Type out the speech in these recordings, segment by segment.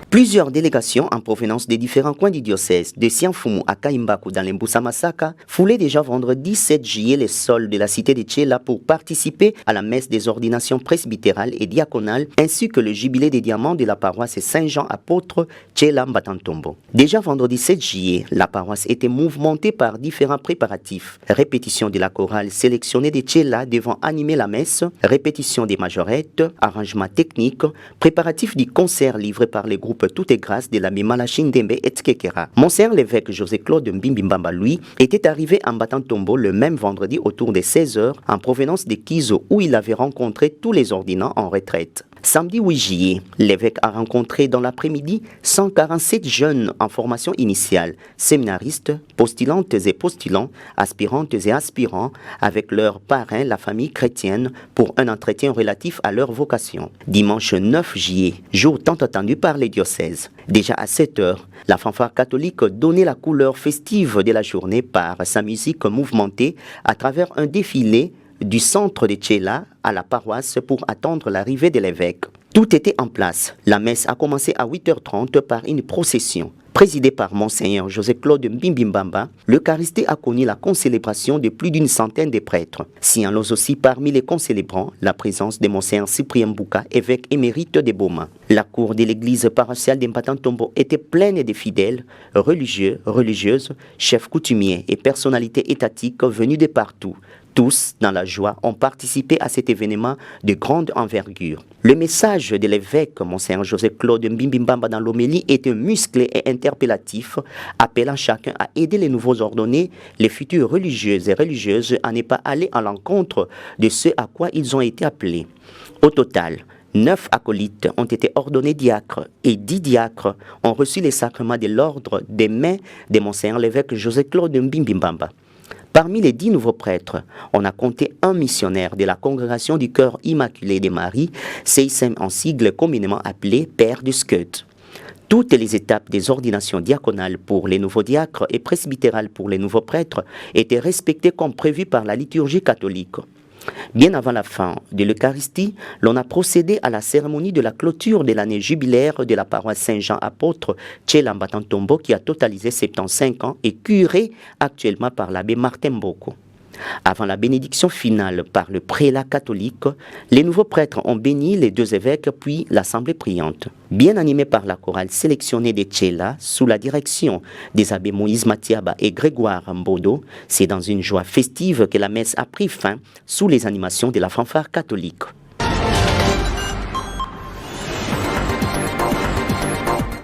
Plusieurs délégations en provenance des différents coins du diocèse, de Sianfumu à Kaimbaku dans l'Emboussa Masaka, foulaient déjà vendredi 7 juillet les sols de la cité de Tchela pour participer à la messe des ordinations presbytérales et diaconales ainsi que le jubilé des diamants de la paroisse Saint-Jean apôtre Tchela Mbatantombo. Déjà vendredi 7 juillet, la paroisse était mouvementée par différents préparatifs. Répétition de la chorale sélectionnée de Tchela devant animer la messe, répétition des majorettes, arrangement technique, préparatifs du concert livré par les groupes Tout est grâce de l'abbé Malachine Dembe et Tkekera. Monseigneur l'évêque José-Claude Mbimbamba, lui, était arrivé en Batantombo le même vendredi autour des 16h en provenance de Kizo où il avait rencontré tous les ordinants en retraite. Samedi 8 juillet, l'évêque a rencontré dans l'après-midi 147 jeunes en formation initiale, séminaristes, postulantes et postulants, aspirantes et aspirants, avec leurs parrains, la famille chrétienne, pour un entretien relatif à leur vocation. Dimanche 9 juillet, jour tant attendu par les diocèses. Déjà à 7h, la fanfare catholique donnait la couleur festive de la journée par sa musique mouvementée à travers un défilé du centre de Tchela à la paroisse pour attendre l'arrivée de l'évêque. Tout était en place. La messe a commencé à 8h30 par une procession. Présidée par Monseigneur José-Claude Mbimbamba, l'Eucharistie a connu la concélébration de plus d'une centaine de prêtres. Signalons aussi parmi les concélébrants la présence de Monseigneur Cyprien Mbouka, évêque émérite de Boma. La cour de l'église paroissiale d'Mpatantombo était pleine de fidèles, religieux, religieuses, chefs coutumiers et personnalités étatiques venus de partout. Tous, dans la joie, ont participé à cet événement de grande envergure. Le message de l'évêque, Monseigneur José-Claude Mbimbamba dans l'homélie, était musclé et interpellatif, appelant chacun à aider les nouveaux ordonnés, les futurs religieux et religieuses, à ne pas aller à l'encontre de ce à quoi ils ont été appelés. Au total, 9 acolytes ont été ordonnés diacres et 10 diacres ont reçu les sacrements de l'ordre des mains de Monseigneur l'évêque José-Claude Mbimbamba. Parmi les 10 nouveaux prêtres, on a compté un missionnaire de la congrégation du cœur immaculé de Marie, CISM en sigle communément appelé Père du Skeut. Toutes les étapes des ordinations diaconales pour les nouveaux diacres et presbytérales pour les nouveaux prêtres étaient respectées comme prévu par la liturgie catholique. Bien avant la fin de l'Eucharistie, l'on a procédé à la cérémonie de la clôture de l'année jubilaire de la paroisse Saint-Jean apôtre Tchela Mbatantombo qui a totalisé 75 ans et curé actuellement par l'abbé Martin Mboko. Avant la bénédiction finale par le prélat catholique, les nouveaux prêtres ont béni les 2 évêques puis l'assemblée priante. Bien animée par la chorale sélectionnée de Tchela sous la direction des abbés Moïse Matiaba et Grégoire Mbodo, c'est dans une joie festive que la messe a pris fin sous les animations de la fanfare catholique.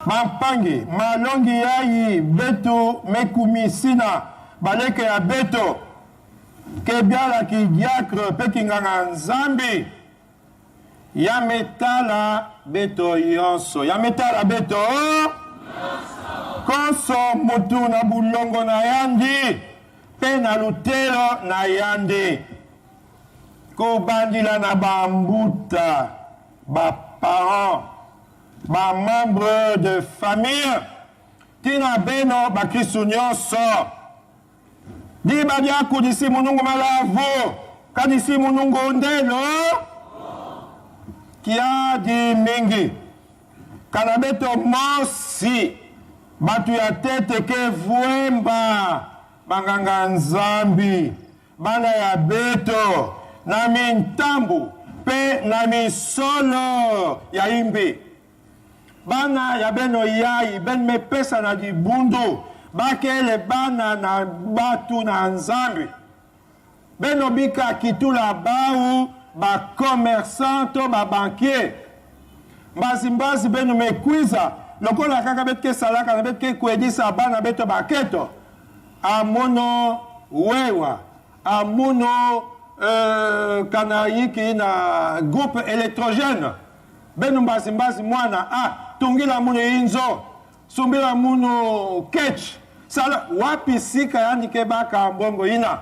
Mampangi, malongi yayi, beto, mekumi sina, baleke ya beto. Kebiala ki diacre pekinganga nzambi ya metala beto yonso ya metala beto konso mutu na bulongo na yandi pe na lutelo na yandi kobandila na bambuta ba parents ba membre de famille tina beno ba kristu nyonso di badia kudisi munungu malavu kadisi munungu ndelo kia di mingi kana beto mosi batu ya tete ke vuemba banganga nzambi bana ya beto na mintambu pe na misolo ya imbi bana ya beno yai ben me pesa na di bundu bakele bana na batu na nzambi beno bika kitula bau ba commerçant to ba banquier mbasi beno mekwiza lokola kaka betke salaka na betke kwedisa bana beto baketo amono wewa amono kanayiki na groupe électrogène beno mbasi mwana tungila muno inzo sumbila muno ketch sala wapi sika yani ke baka mbongo ina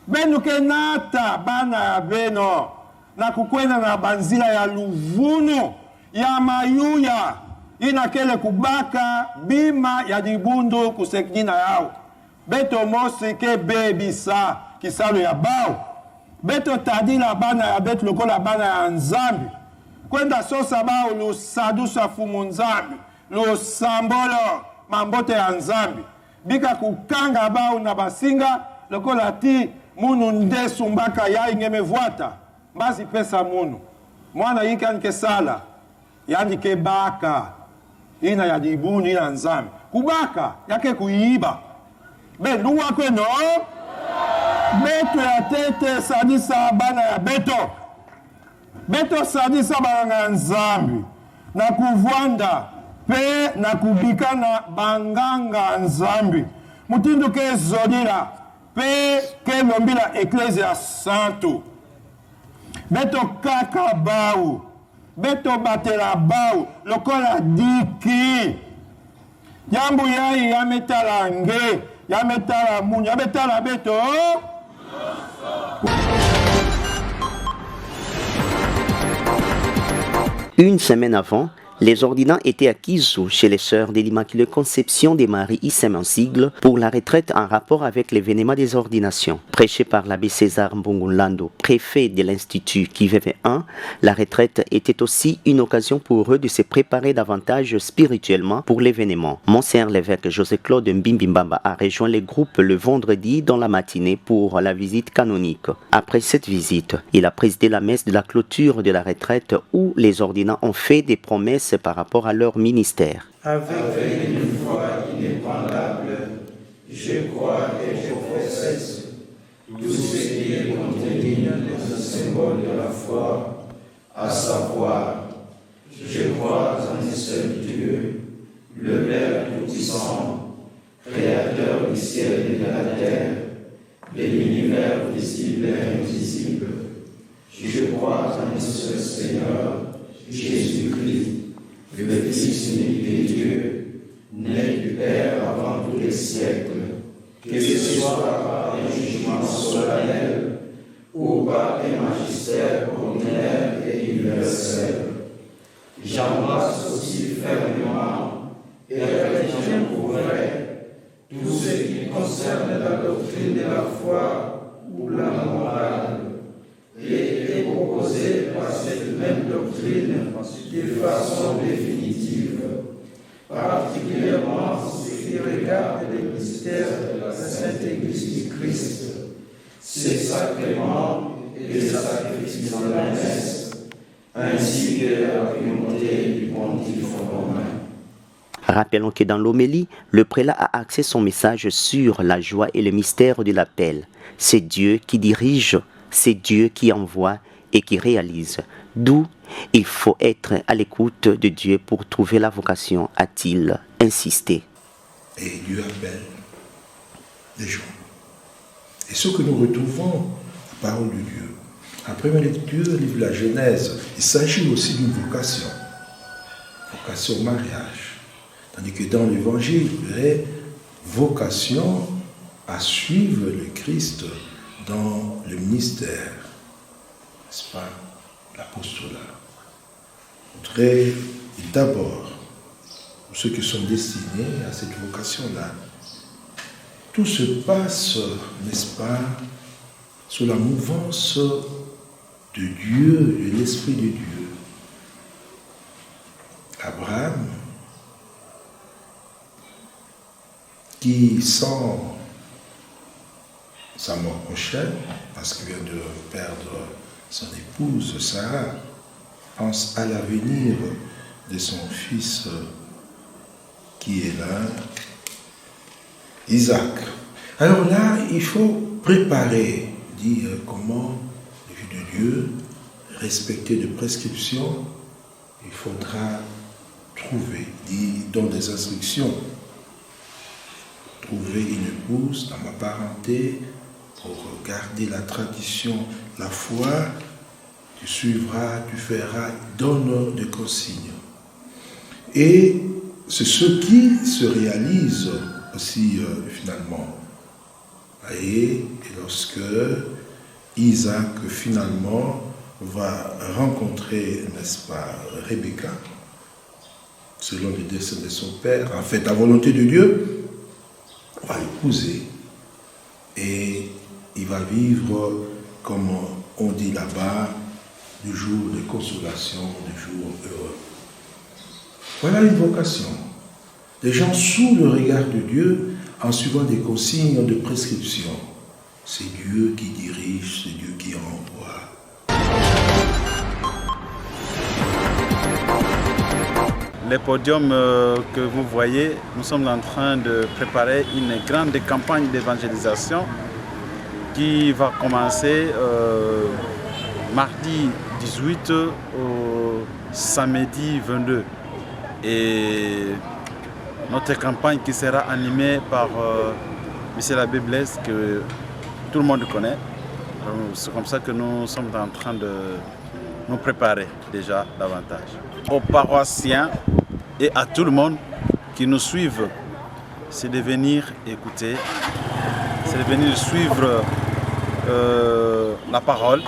benu ke nata bana ya beno na kukwenda na banzila ya luvunu ya mayuya ina kele kubaka bima ya dibundu kuseknina yao beto mosi ke bebisa kisalo ya bao beto tadila bana ya beto lokola bana ya nzambi kwenda sosa bao lusadusa fumu nzambi lusambolo mambote ya nzambi bika kukanga bao na basinga lokola ti munu ndesu mbaka ya ingemevwata mbasi pesa munu mwana yiki anike sala yandike baka ina ya dibuni ina nzambi kubaka yake kuiba be luwa kweno beto ya tete sadisa bana ya beto sadisa bana nzambi na kuvwanda pe na kubika na banganga nzambi mutindu ke zodila pe ke lombila Ecclesia Santo beto kaka bau beto batela bau lokola diki yambu yai yametala nge yametala munyu yametala beto Une semaine avant, les ordinants étaient à Kizou chez les sœurs de l'Immaculée Conception des Maries Issem-en-Sigle pour la retraite en rapport avec l'événement des ordinations. Prêché par l'abbé César Mbongulando, préfet de l'Institut Kiveve 1, la retraite était aussi une occasion pour eux de se préparer davantage spirituellement pour l'événement. Monseigneur l'évêque José-Claude Mbimbimbamba a rejoint les groupes le vendredi dans la matinée pour la visite canonique. Après cette visite, il a présidé la messe de la clôture de la retraite où les ordinants ont fait des promesses par rapport à leur ministère. Avec une foi inébranlable, je crois et je professe tout ce qui est contenu dans le symbole de la foi, à savoir, je crois en un seul Dieu, le Père Tout-Puissant, Créateur du ciel et de la terre, de l'univers visible et invisible. Je crois en un seul Seigneur, Jésus-Christ, le Fils unique de Dieu, né du Père avant tous les siècles, que ce soit par un jugement solennel ou par un magistère ordinaire et universel. J'embrasse aussi fermement et retiens pour vrai tout ce qui concerne la doctrine de la foi ou la morale, et est proposé par cette même doctrine de façon définitive, particulièrement ce qui regarde le mystère de la Sainte Église du Christ, ses sacrements et les sacrifices de la messe, ainsi que la primauté du pontife romain. Rappelons que dans l'homélie, le prélat a axé son message sur la joie et le mystère de l'appel. C'est Dieu qui dirige, c'est Dieu qui envoie et qui réalise. D'où il faut être à l'écoute de Dieu pour trouver la vocation, a-t-il insisté. Et Dieu appelle des gens. Et ce que nous retrouvons, la parole de Dieu. En première lecture, le livre de la Genèse, il s'agit aussi d'une vocation. Vocation au mariage. Tandis que dans l'Évangile, il y a vocation à suivre le Christ dans le ministère, n'est-ce pas, l'apostolat. D'abord, pour ceux qui sont destinés à cette vocation-là, tout se passe, n'est-ce pas, sous la mouvance de Dieu, de l'Esprit de Dieu. Abraham, qui sent sa mort prochaine, parce qu'il vient de perdre son épouse Sarah, pense à l'avenir de son fils qui est là, Isaac. Alors là, il faut préparer, dire comment, le Fils de Dieu, respecter des prescriptions, il faudra trouver, dit dans des instructions, trouver une épouse dans ma parenté, pour garder la tradition, la foi, tu suivras, tu feras, donne des consignes. Et c'est ce qui se réalise aussi finalement. Et lorsque Isaac finalement va rencontrer, n'est-ce pas, Rebecca, selon les desseins de son père, en fait, la volonté de Dieu, va l'épouser. Et il va vivre, comme on dit là-bas, du jour de consolation, du jour heureux. Voilà une vocation. Les gens sous le regard de Dieu en suivant des consignes de prescription. C'est Dieu qui dirige, c'est Dieu qui envoie. Les podiums que vous voyez, nous sommes en train de préparer une grande campagne d'évangélisation qui va commencer mardi 18 au samedi 22. Et notre campagne qui sera animée par M. l'abbé Blaise, que tout le monde connaît. C'est comme ça que nous sommes en train de nous préparer déjà davantage. Aux paroissiens et à tout le monde qui nous suivent, c'est de venir écouter, c'est de venir suivre la parole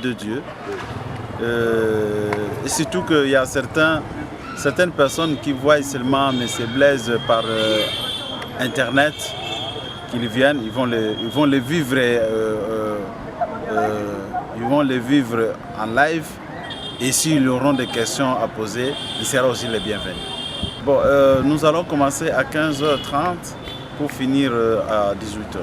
de Dieu. Et surtout qu'il y a certaines personnes qui voient seulement M. Blaise par Internet, qu'ils viennent, ils vont les vivre, ils vont les vivre en live. Et s'ils auront des questions à poser, ils seront aussi les bienvenus. Bon, nous allons commencer à 15h30 pour finir à 18h.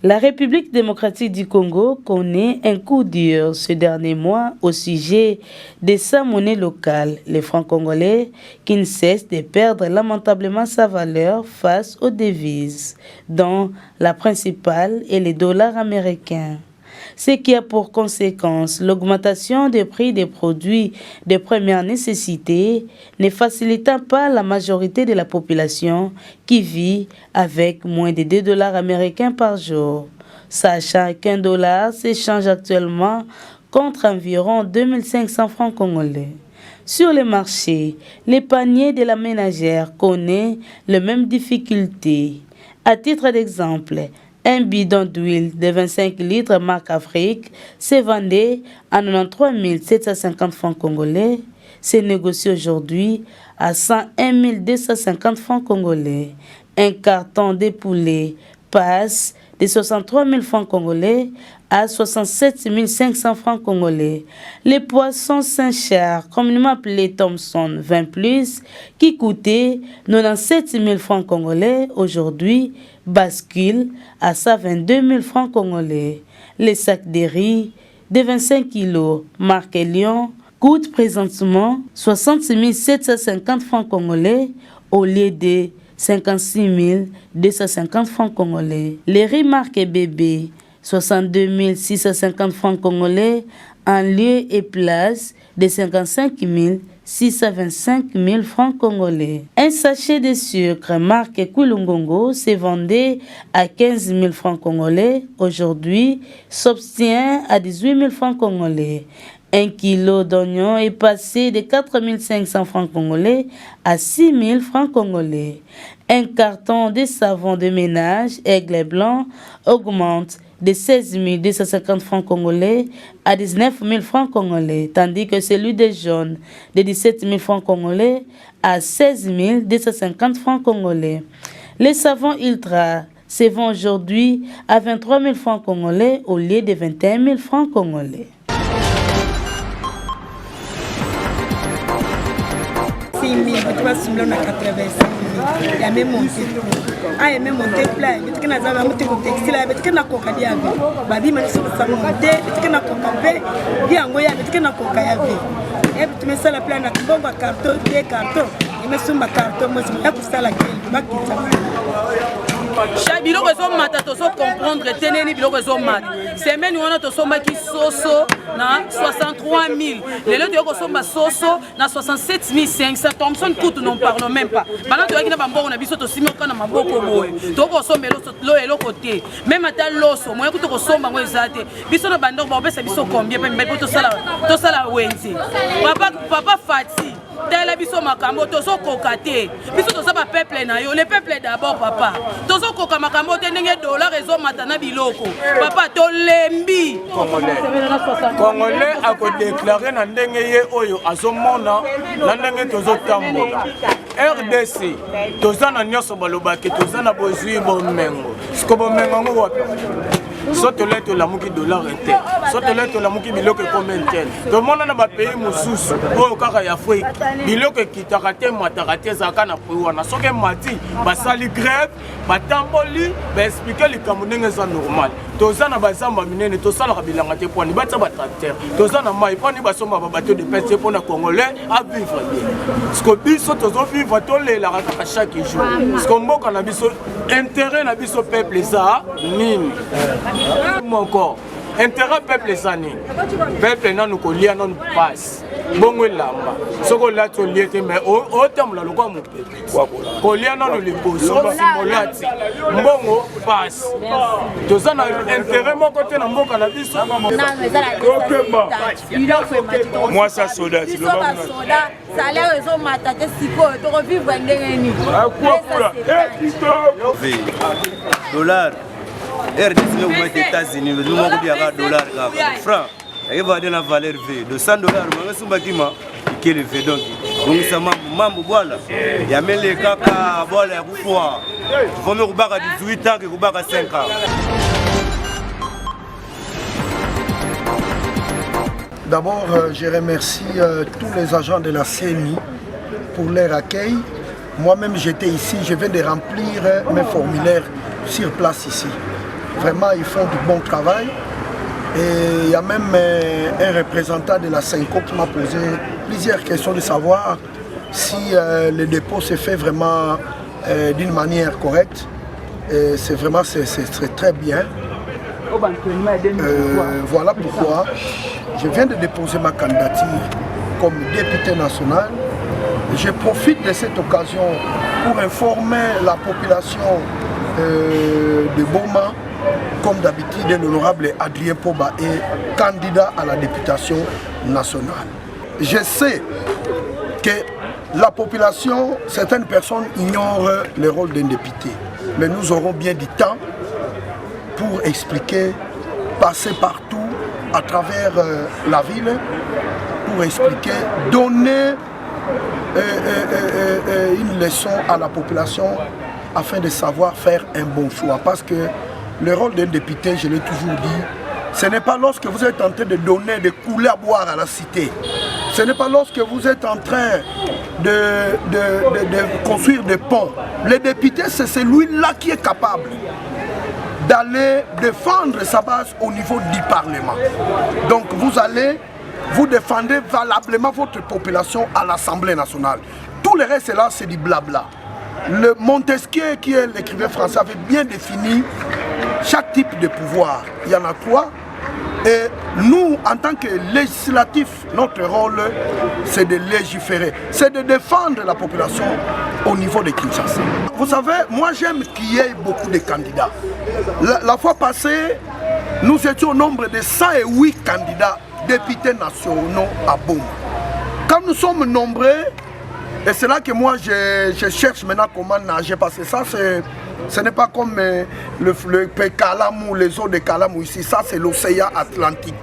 La République démocratique du Congo connaît un coup dur ce dernier mois au sujet de sa monnaie locale, les francs congolais, qui ne cesse de perdre lamentablement sa valeur face aux devises, dont la principale est les dollars américains. Ce qui a pour conséquence l'augmentation des prix des produits de première nécessité, ne facilitant pas la majorité de la population qui vit avec moins de 2 dollars américains par jour, sachant qu'un dollar s'échange actuellement contre environ 2500 francs congolais. Sur le marché, les paniers de la ménagère connaissent les mêmes difficultés. À titre d'exemple, un bidon d'huile de 25 litres marque Afrique se vendait à 93 750 francs congolais. C'est négocié aujourd'hui à 101 250 francs congolais. Un carton de poulet passe de 63 000 francs congolais à 67 500 francs congolais. Les poissons Saint-Charles, communément appelés Thomson 20+, qui coûtaient 97 000 francs congolais, aujourd'hui basculent à 122 000 francs congolais. Les sacs de riz de 25 kg, marque Lyon, coûtent présentement 66 750 francs congolais au lieu de 56 250 francs congolais. Les riz marque bébé, 62 650 francs congolais en lieu et place de 55 625 000 francs congolais. Un sachet de sucre marque Kulungongo se vendait à 15 000 francs congolais. Aujourd'hui, s'obtient à 18 000 francs congolais. 1 kilo d'oignon est passé de 4 500 francs congolais à 6 000 francs congolais. Un carton de savon de ménage Aigle Blanc augmente de 16 250 francs congolais à 19 000 francs congolais, tandis que celui de jaune de 17 000 francs congolais à 16 250 francs congolais. Les savons Ultra se vendent aujourd'hui à 23 000 francs congolais au lieu de 21 000 francs congolais. Il y a même monté. Ah, il y a même monté plein. Il y a même monté au textile. Il y a même coca diabe. Babi m'a dit que ça monté. Il y a même coca bé. Bien, il y a même coca yabe. Et puis tu mets ça la pleine. Tu bomba carton, des cartons. Il met sur ma carton. Moi, c'est pour ça la gueule. Chaque biloko ezomata tozo comprendre teneni biloko ezomata semaine wana tosombaki soso na 63 000 lelo toyoko somba soso na 67 500 Thomson kutu non parlons même pas bana toyaki na bamboko na biso tosimi okana maboko boye toko somba lo eloko te même ata loso moya kutu ko somba ngo ezate biso na bandoko ba opesa biso combien pa mbe to sala wenzi papa Fati tela biso makambo tozo koka te biso toza ba peuple na yo le peuple d'abord papa tozo koka makambo te ndenge dollar ezo matana biloko papa tolembi Congolais a déclaré na ndenge ye oyo azomona na ndenge tozo tambola RDC toza na nyonso balobaki toza na bozwi bomengo siko bomengo ngo wapi soto leto la muki dollar ete soto leto la muki biloko commercial to mona na ba pays mususu oyo kaka ya Afrique biloko kitaka te mataka te zaka na pouwa na soke mati basali grève batamboli ba expliquer likambo ndenge za normal toza na bazamba minene tosala bilanga te poni batsa ba tracteur toza na mai poni basomba ba bateau de pêche pour na congolais à vivre bien siko biso tozo vivre to lela kaka chaque jour siko mboka na biso intérêt na biso peuple za nini mon corps intérêt peuple zani peuple nanu kolia nanu passe bongo lamba soko la to liete mais o tamula lokwa mo peuple kolia nanu liboso simolati mbongo passe tozana intérêt moko te na mboka na biso moi ça soda si le soda salaire ezo matate siko to revivre ndenge ni dollar RDC aux États-Unis, nous avons dit $, francs. Il va donner la valeur V de $100. Qui est le V donc. Donc ça mambo voilà. Il y a même les caca voilà pour fois. Il faut me rebattre à 18 ans que rebattre à 5 ans. D'abord, je remercie tous les agents de la CENI pour leur accueil. Moi-même, j'étais ici, je viens de remplir mes formulaires sur place ici. Vraiment, ils font du bon travail. Et il y a même un représentant de la CENCO qui m'a posé plusieurs questions de savoir si le dépôt se fait vraiment d'une manière correcte. C'est vraiment très bien. Voilà pourquoi je viens de déposer ma candidature comme député national. Je profite de cette occasion pour informer la population de Boma. Comme d'habitude, l'honorable Adrien Poba est candidat à la députation nationale. Je sais que la population, certaines personnes ignorent le rôle d'un député. Mais nous aurons bien du temps pour expliquer, passer partout à travers la ville, pour expliquer, donner une leçon à la population afin de savoir faire un bon choix. Parce que le rôle d'un député, je l'ai toujours dit, ce n'est pas lorsque vous êtes en train de donner, de couler à boire à la cité. Ce n'est pas lorsque vous êtes en train de construire des ponts. Le député, c'est celui-là qui est capable d'aller défendre sa base au niveau du Parlement. Donc vous défendez valablement votre population à l'Assemblée nationale. Tout le reste là, c'est du blabla. Le Montesquieu, qui est l'écrivain français, avait bien défini chaque type de pouvoir. Il y en a 3. Et nous, en tant que législatif, notre rôle, c'est de légiférer. C'est de défendre la population au niveau de Kinshasa. Vous savez, moi j'aime qu'il y ait beaucoup de candidats. La fois passée, nous étions au nombre de 108 candidats députés nationaux à Boma. Quand nous sommes nombreux, et c'est là que moi je cherche maintenant comment nager, parce que ça ce n'est pas comme le Kalamou, les eaux de Kalamou ici, ça c'est l'océan Atlantique.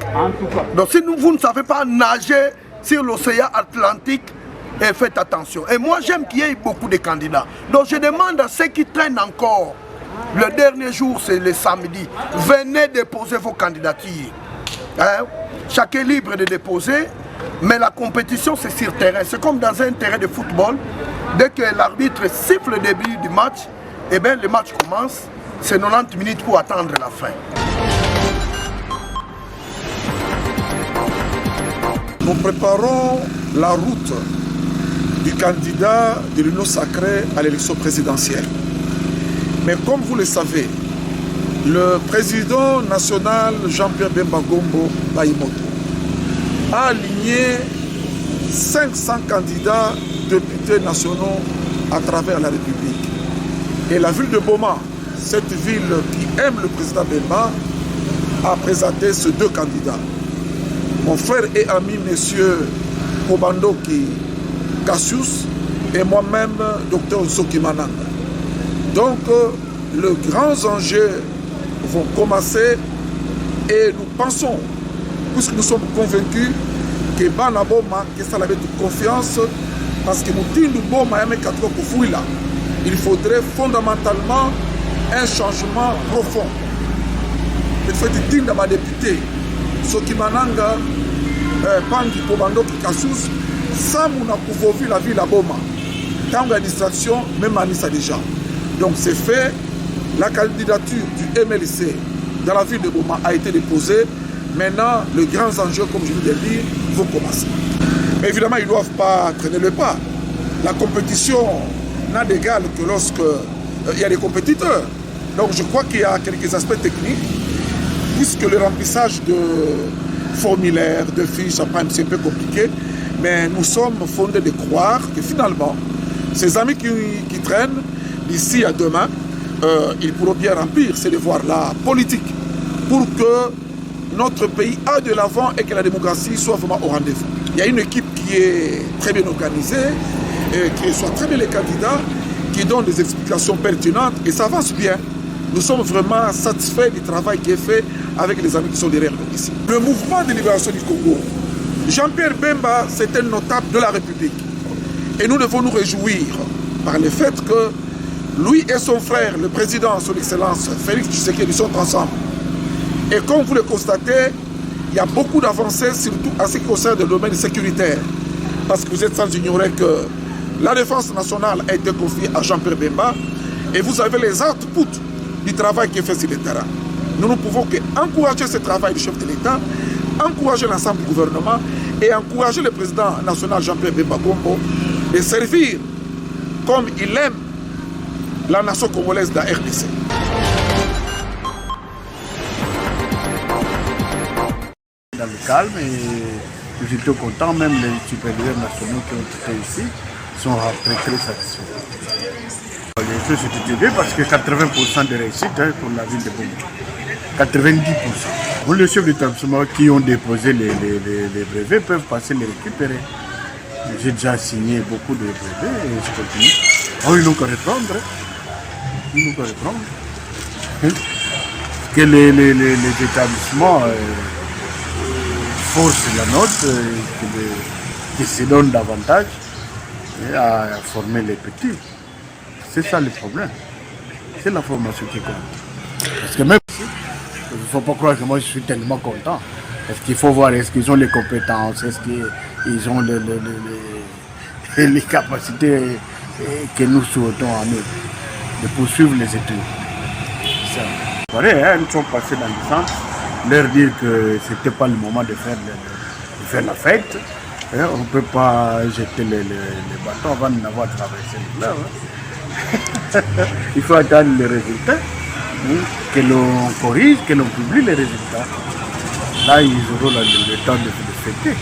Donc si vous ne savez pas nager sur l'océan Atlantique, faites attention. Et moi j'aime qu'il y ait beaucoup de candidats. Donc je demande à ceux qui traînent encore, le dernier jour c'est le samedi, venez déposer vos candidatures. Hein? Chacun est libre de déposer. Mais la compétition c'est sur terrain, c'est comme dans un terrain de football. Dès que l'arbitre siffle le début du match, et bien le match commence, c'est 90 minutes pour attendre la fin. Nous préparons la route du candidat de l'Union sacrée à l'élection présidentielle. Mais comme vous le savez, le président national Jean-Pierre Bemba Gombo Bayimoto a aligné 500 candidats députés nationaux à travers la République. Et la ville de Boma, cette ville qui aime le président Bemba, a présenté ces 2 candidats. Mon frère et ami, M. Kobandoki Cassius et moi-même, Dr Nsoki Mananga. Donc, les grands enjeux vont commencer et nous pensons, puisque nous sommes convaincus que Bana Boma, que ça avait de confiance, parce que il faudrait fondamentalement un changement profond. Il faut dire à ma députée, Nsoki Mananga, Pangi Pobando Cassius, sans mon approuvement la ville à Boma. Tant d'administration, même à Nissa déjà. Donc c'est fait, la candidature du MLC dans la ville de Boma a été déposée. Maintenant, les grands enjeux, comme je vous l'ai dit, vont commencer. Mais évidemment, ils ne doivent pas traîner le pas. La compétition n'a d'égal que lorsque il y a des compétiteurs. Donc je crois qu'il y a quelques aspects techniques, puisque le remplissage de formulaires, de fiches, c'est un peu compliqué, mais nous sommes fondés de croire que finalement, ces amis qui traînent d'ici à demain, ils pourront bien remplir ces devoirs-là politiques pour que notre pays aille de l'avant et que la démocratie soit vraiment au rendez-vous. Il y a une équipe qui est très bien organisée, qui reçoit très bien les candidats, qui donne des explications pertinentes et ça avance bien. Nous sommes vraiment satisfaits du travail qui est fait avec les amis qui sont derrière nous ici. Le mouvement de libération du Congo, Jean-Pierre Bemba, c'est un notable de la République. Et nous devons nous réjouir par le fait que lui et son frère, le président, son excellence, Félix Tshisekedi, sont ensemble. Et comme vous le constatez, il y a beaucoup d'avancées, surtout en ce qui concerne le domaine sécuritaire. Parce que vous êtes sans ignorer que la défense nationale a été confiée à Jean-Pierre Bemba et vous avez les outputs du travail qui est fait sur le terrain. Nous ne pouvons qu'encourager ce travail du chef de l'État, encourager l'ensemble du gouvernement et encourager le président national Jean-Pierre Bemba Gombo de servir comme il aime la nation congolaise de la RDC. Dans le calme et j'étais content, même les supérieurs nationaux qui ont été ici sont rentrés très satisfaits. Les choses étaient bien parce que 80% de réussite pour la ville de Boma. 90%. Pour les chefs d'établissement qui ont déposé les brevets peuvent passer les récupérer. J'ai déjà signé beaucoup de brevets et je continue. Oh, ils n'ont qu'à reprendre. Ils n'ont qu'à reprendre. Que les établissements forcent la note, qui se donnent davantage à former les petits. C'est ça le problème. C'est la formation qui compte. Parce que même il ne faut pas croire que moi je suis tellement content. Est-ce qu'il faut voir, est-ce qu'ils ont les compétences, est-ce qu'ils ont les capacités que nous souhaitons en eux de poursuivre les études. C'est ça. Pareil, ils sont passés dans le centre, leur dire que ce n'était pas le moment de faire la fête. On ne peut pas jeter les bâtons avant de n'avoir traversé le fleuve. Il faut attendre les résultats, que l'on corrige, que l'on publie les résultats. Là, ils auront le temps de fêter.